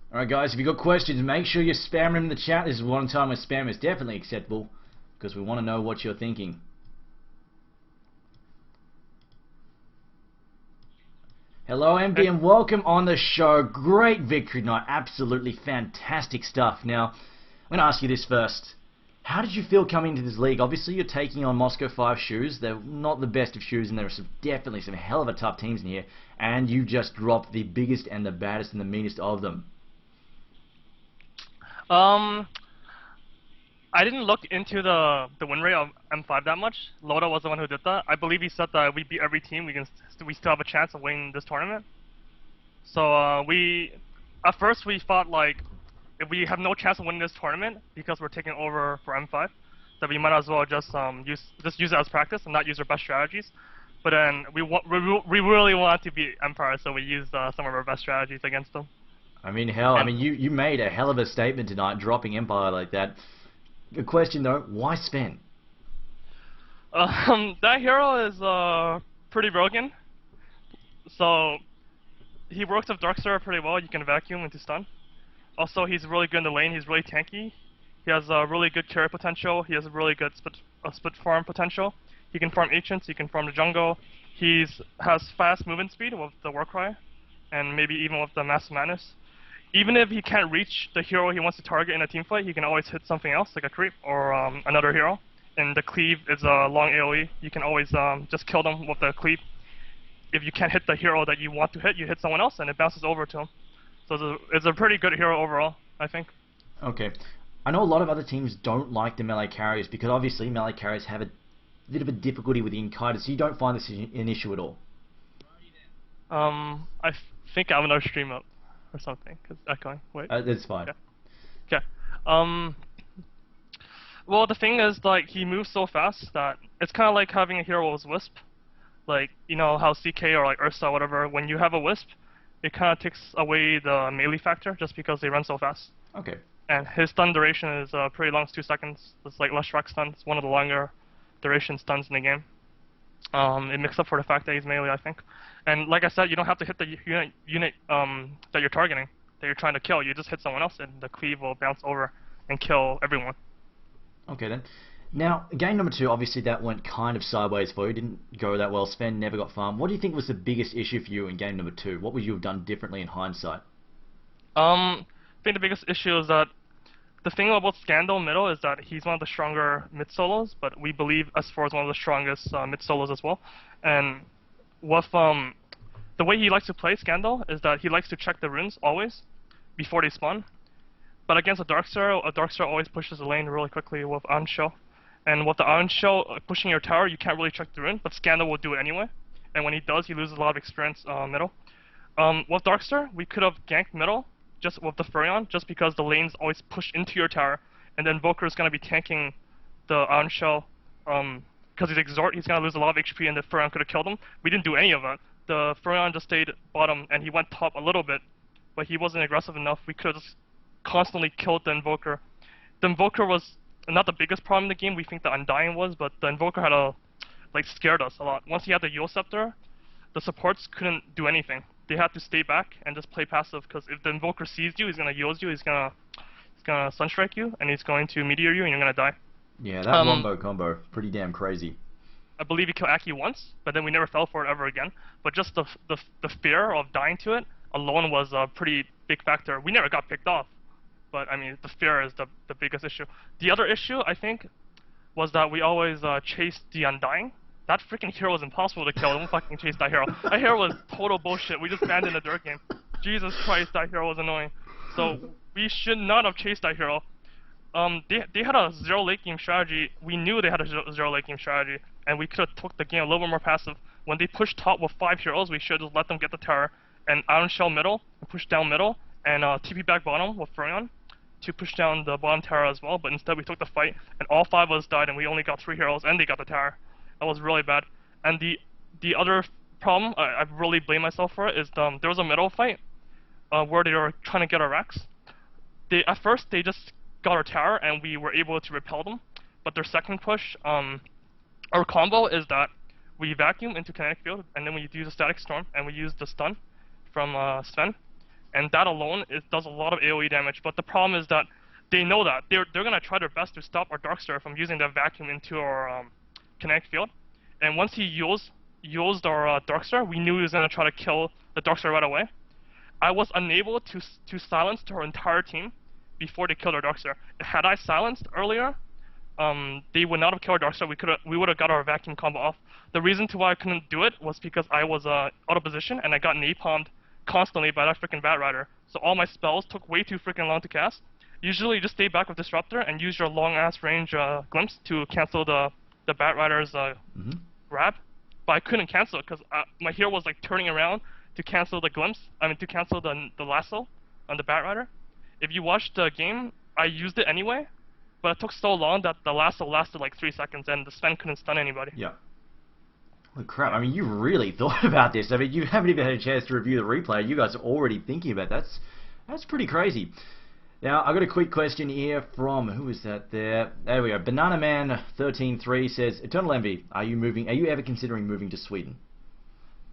Alright guys, if you've got questions, make sure you spam them in the chat. This is one time where spam is definitely acceptable, because we want to know what you're thinking. Hello MD and welcome on the show. Great victory tonight, absolutely fantastic stuff. Now, I'm going to ask you this first. How did you feel coming into this league? Obviously you're taking on Moscow 5 shoes. They're not the best of shoes and there are definitely some hell of a tough teams in here. And you just dropped the biggest and the baddest and the meanest of them. I didn't look into the win rate of M5 that much. Loda was the one who did that. I believe he said that we beat every team, we still have a chance of winning this tournament. So at first we thought like if we have no chance of winning this tournament because we're taking over for M5, that we might as well just use it as practice and not use our best strategies. But then we really want to beat Empire, so we used some of our best strategies against them. I mean, you made a hell of a statement tonight, dropping Empire like that. Good question though, why Sven? That hero is pretty broken. So he works with Darkstar pretty well. You can vacuum into stun. Also, he's really good in the lane. He's really tanky. He has really good carry potential. He has a really good split farm potential. He can farm ancients. He can farm the jungle. Has fast movement speed with the Warcry, and maybe even with the Massive Madness. Even if he can't reach the hero he wants to target in a team fight, he can always hit something else, like a creep or another hero. And the cleave is a long AoE. You can always just kill them with the cleave. If you can't hit the hero that you want to hit, you hit someone else, and it bounces over to him. So it's a pretty good hero overall, I think. Okay. I know a lot of other teams don't like the melee carriers, because obviously melee carriers have a bit of a difficulty with the Inkaider, so you don't find this an issue at all. I think I have another stream up. Or something, cause echoing. Wait. That's fine. Okay. Well, the thing is, like, he moves so fast that it's kind of like having a hero with Wisp. Like, you know how CK or like Ursa or whatever, when you have a Wisp, it kind of takes away the melee factor just because they run so fast. Okay. And his stun duration is pretty long, it's 2 seconds. It's like less Shrek stun. It's one of the longer duration stuns in the game. It makes up for the fact that he's melee, I think. And like I said, you don't have to hit the unit that you're targeting, that you're trying to kill. You just hit someone else, and the cleave will bounce over and kill everyone. Okay then. Now, game number 2, obviously that went kind of sideways for you. Didn't go that well. Sven never got farm. What do you think was the biggest issue for you in game number 2? What would you have done differently in hindsight? I think the biggest issue is that the thing about Scandal middle is that he's one of the stronger mid solos, but we believe S4 is one of the strongest mid solos as well. And with the way he likes to play Scandal is that he likes to check the runes always before they spawn. But against a Darkstar always pushes the lane really quickly with Iron Shell. And with the Iron Shell pushing your tower, you can't really check the rune, but Scandal will do it anyway. And when he does, he loses a lot of experience middle. With Darkstar, we could have ganked middle just with the Furion, just because the lanes always push into your tower, and then Invoker is going to be tanking the Iron Shell, because he's Exhort, he's going to lose a lot of HP, and the Furion could have killed him. We didn't do any of that. The Furion just stayed bottom, and he went top a little bit, but he wasn't aggressive enough. We could have just constantly killed the Invoker. The Invoker was not the biggest problem in the game. We think the Undying was, but the Invoker had scared us a lot. Once he had the Yule Scepter, the supports couldn't do anything. They had to stay back and just play passive, because if the Invoker sees you, he's gonna use you, he's gonna Sunstrike you, and he's going to Meteor you, and you're gonna die. Yeah, that wombo combo, pretty damn crazy. I believe he killed Aki once, but then we never fell for it ever again. But just the fear of dying to it alone was a pretty big factor. We never got picked off, but I mean, the fear is the biggest issue. The other issue, I think, was that we always chased the Undying. That freaking hero was impossible to kill. Don't fucking chase that hero. That hero was total bullshit. We just banned in the dirt game. Jesus Christ, that hero was annoying. So we should not have chased that hero. They had a 0 late game strategy. We knew they had a 0 late game strategy, and we could have took the game a little bit more passive. When they pushed top with 5 heroes, we should have just let them get the tower and Iron Shell middle, and push down middle, and TP back bottom with Furion to push down the bottom tower as well. But instead we took the fight, and all 5 of us died, and we only got 3 heroes, and they got the tower. That was really bad. And the other problem, I really blame myself for it, is there was a middle fight where they were trying to get our Rex. At first they just got our tower and we were able to repel them, but their second push, our combo is that we vacuum into kinetic field, and then we use a static storm, and we use the stun from Sven and that alone does a lot of AoE damage. But the problem is that they know that they're gonna try their best to stop our Darkster from using the vacuum into our kinetic field. And once he used our Darkster, we knew he was gonna try to kill the Darkster right away. I was unable to silence our entire team before they killed our Darkster. Had I silenced earlier, they would not have killed our Darkster. We would have got our vacuum combo off. The reason to why I couldn't do it was because I was out of position and I got napalmed constantly by that freaking Bat Rider. So all my spells took way too freaking long to cast. Usually you just stay back with Disruptor and use your long ass range glimpse to cancel the Bat Rider's grab. But I couldn't cancel it because my hero was like turning around to cancel the glimpse. I mean to cancel the lasso on the Bat Rider. If you watched the game, I used it anyway, but it took so long that the lasso lasted like 3 seconds and the Sven couldn't stun anybody. Yeah. Holy crap, I mean, you really thought about this. I mean, you haven't even had a chance to review the replay. You guys are already thinking about that. That's pretty crazy. Now, I've got a quick question here from, who is that there? There we go. Banana Man 13.3 says, Eternal Envy, are you ever considering moving to Sweden?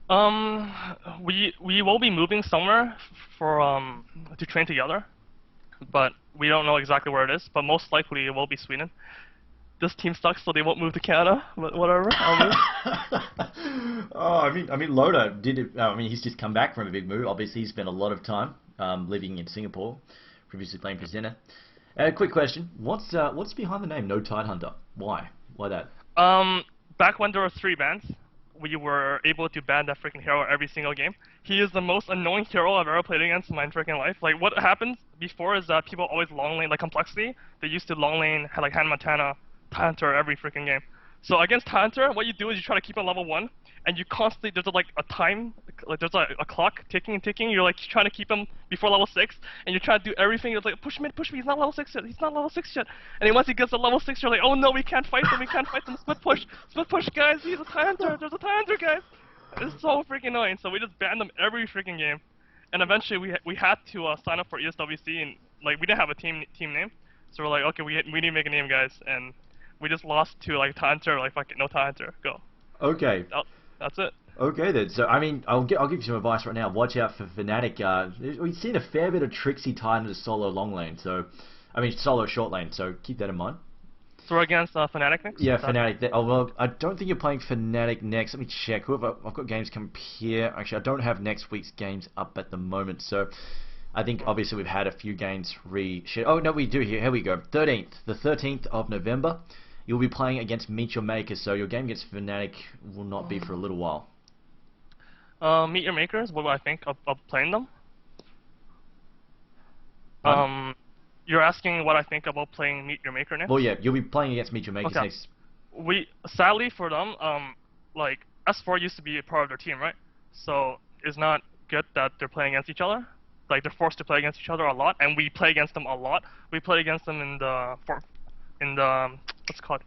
We will be moving somewhere for to train together, but we don't know exactly where it is, but most likely it will be Sweden. This team sucks, so they won't move to Canada, but whatever, I'll move. Oh, I mean, Loda did it. I mean, he's just come back from a big move. Obviously, he spent a lot of time living in Singapore, previously playing for Zenith. Quick question: what's behind the name No Tidehunter? Why? Why that? Back when there were 3 bans, we were able to ban that freaking hero every single game. He is the most annoying hero I've ever played against in my freaking life. Like, what happens before is that people always long lane, like Complexity, they used to long lane, like Hannah Montana, Tidehunter every freaking game. So against Tidehunter, what you do is you try to keep him level 1, and you constantly, there's like a time, like there's a clock ticking and ticking, you're like trying to keep him before level 6, and you're trying to do everything, you're like, push me, he's not level 6 yet, And then once he gets to level 6, you're like, oh no, we can't fight him, split push guys, he's a Tidehunter, there's a Tidehunter guys! It's so freaking annoying, so we just banned him every freaking game. And eventually we had to sign up for ESWC, and like we didn't have a team name, so we're like, okay, we need to make a name, guys, and we just lost to like Tidehunter, like fuck it, No Tidehunter, go. Okay. That's it. Okay then. So I mean, I'll give you some advice right now. Watch out for Fnatic. We've seen a fair bit of Trixie Tidehunter solo long lane. So, I mean solo short lane. So keep that in mind. So we're against Fnatic next? Yeah, Fnatic. Oh well, I don't think you're playing Fnatic next. Let me check. I've got games come up here. Actually, I don't have next week's games up at the moment. So. I think obviously we've had a few games reshared. Oh no, we do here. Here we go. The 13th of November. You'll be playing against Meet Your Makers, so your game against Fnatic will not be for a little while. Meet Your Makers, what do I think of playing them? You're asking what I think about playing Meet Your Maker next? Well, yeah, you'll be playing against Meet Your Makers next. Sadly for them, like, S4 used to be a part of their team, right? So, it's not good that they're playing against each other. Like, they're forced to play against each other a lot, and we play against them a lot. We played against them in the what's it called?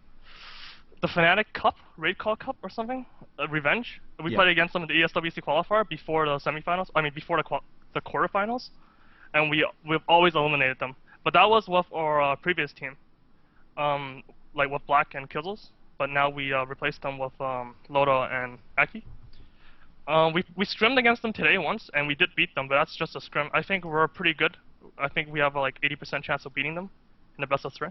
The Fnatic Cup, Raid Call Cup or something? Revenge. We played against them in the ESWC qualifier before the semifinals. I mean, before the quarterfinals, and we've always eliminated them. But that was with our previous team, like with Black and Kizzles. But now we replaced them with Loda and Aki. We scrimmed against them today once, and we did beat them, but that's just a scrim. I think we're pretty good. I think we have a, like 80% chance of beating them in the best of 3.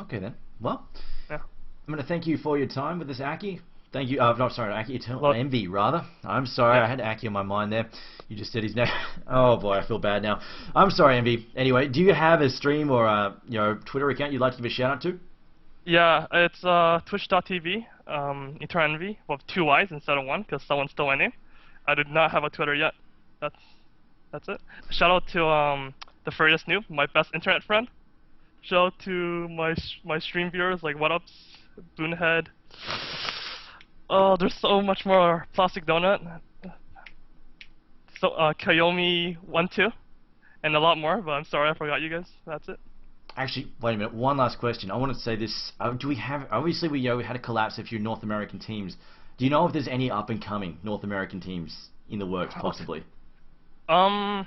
Okay then. Well, yeah. I'm going to thank you for your time with this, Aki. Thank you. No, sorry, Aki. Eternal Envy, rather. I'm sorry, I had Aki on my mind there. You just said his name. Oh boy, I feel bad now. I'm sorry, Envy. Anyway, do you have a stream or a Twitter account you'd like to give a shout out to? Yeah, it's twitch.tv, Eternal Envy, with 2 Y's instead of 1, because someone stole my name. I did not have a Twitter yet. That's it. Shout out to the Furious Noob, my best internet friend. Shout out to my stream viewers, like What Ups, Boonhead. Oh, there's so much more. Plastic Donut. So Kayomi12, and a lot more, but I'm sorry I forgot you guys. That's it. Actually, wait a minute. One last question. I want to say this. Do we have? Obviously, we had a collapse of a few North American teams. Do you know if there's any up and coming North American teams in the works, possibly? There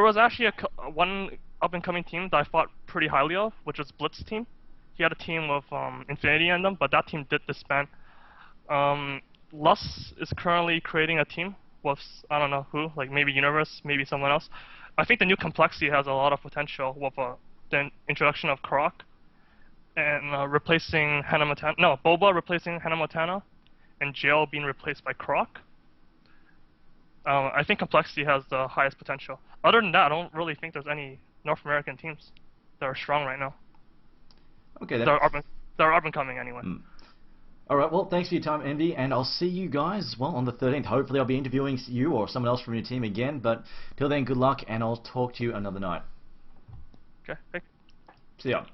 was actually one up and coming team that I thought pretty highly of, which was Blitz's team. He had a team with Infinity in them, but that team did disband. Lus is currently creating a team with I don't know who, like maybe Universe, maybe someone else. I think the new Complexity has a lot of potential with the introduction of Croc and replacing Hannah Montana. No, Boba replacing Hannah Montana, and Jail being replaced by Croc. I think Complexity has the highest potential. Other than that, I don't really think there's any North American teams that are strong right now. Okay then. That are up and coming anyway. Alright, well, thanks for your time, Envy, and I'll see you guys, well, on the 13th. Hopefully I'll be interviewing you or someone else from your team again, but till then, good luck, and I'll talk to you another night. Okay, thanks. See ya.